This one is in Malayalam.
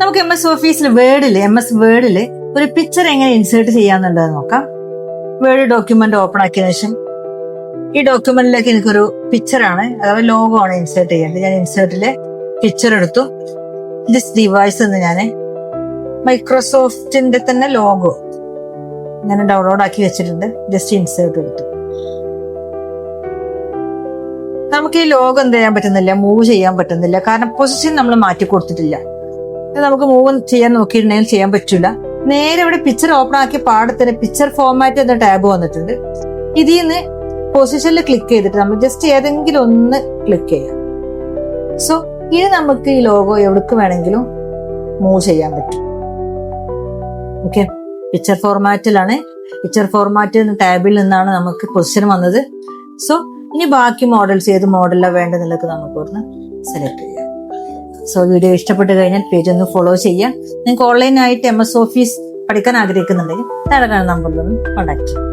നമുക്ക് എം എസ് വേർഡില് ഒരു പിക്ചർ എങ്ങനെ ഇൻസേർട്ട് ചെയ്യാന്നുള്ളത് നോക്കാം. വേർഡ് ഡോക്യുമെന്റ് ഓപ്പൺ ആക്കിയതിനു ശേഷം ഈ ഡോക്യുമെന്റിലേക്ക് എനിക്കൊരു പിക്ചറാണ് അഥവാ ലോഗോ ആണ് ഇൻസേർട്ട് ചെയ്യേണ്ടത്. ഞാൻ ഇൻസേർട്ടിലെ പിക്ചർ എടുത്തു. ദിസ് ഡിവൈസ് എന്ന് ഞാൻ മൈക്രോസോഫ്റ്റിന്റെ തന്നെ ലോഗോ ഞാൻ ഡൗൺലോഡ് ആക്കി വെച്ചിട്ടുണ്ട്. ജസ്റ്റ് ഇൻസേർട്ട് എടുത്തു. നമുക്ക് ഈ ലോഗോ എന്ത് ചെയ്യാൻ പറ്റുന്നില്ല, മൂവ് ചെയ്യാൻ പറ്റുന്നില്ല. കാരണം പൊസിഷൻ നമ്മൾ മാറ്റി കൊടുത്തിട്ടില്ല. നമുക്ക് മൂവ് ചെയ്യാൻ നോക്കിയിട്ടുണ്ടെങ്കിൽ ചെയ്യാൻ പറ്റില്ല. നേരെ ഇവിടെ പിക്ചർ ഓപ്പൺ ആക്കി പാടത്തിന് പിക്ചർ ഫോർമാറ്റ് എന്ന ടാബ് വന്നിട്ടുണ്ട്. ഇതിൽ നിന്ന് പൊസിഷനിൽ ക്ലിക്ക് ചെയ്തിട്ട് നമ്മൾ ജസ്റ്റ് ഏതെങ്കിലും ഒന്ന് ക്ലിക്ക് ചെയ്യാം. സോ ഇനി നമുക്ക് ഈ ലോഗോ എവിടേക്ക് വേണമെങ്കിലും മൂവ് ചെയ്യാൻ പറ്റും. ഓക്കെ, പിക്ചർ ഫോർമാറ്റിലാണ്. പിക്ചർ ഫോർമാറ്റ് എന്ന ടാബിൽ നിന്നാണ് നമുക്ക് പൊസിഷൻ വന്നത്. സോ ഇനി ബാക്കി മോഡൽസ് ഏത് മോഡലാണ് വേണ്ടതെന്നുള്ളത് നമുക്ക് ഒന്ന് സെലക്ട് ചെയ്യാം. സോ വീഡിയോ ഇഷ്ടപ്പെട്ട് കഴിഞ്ഞാൽ പേജ് ഒന്ന് ഫോളോ ചെയ്യാം. നിങ്ങൾക്ക് ഓൺലൈനായിട്ട് MS ഓഫീസ് പഠിക്കാൻ ആഗ്രഹിക്കുന്നുണ്ടെങ്കിൽ താഴെ നമ്പറിലൊന്ന് കോൺടാക്ട് ചെയ്യാം.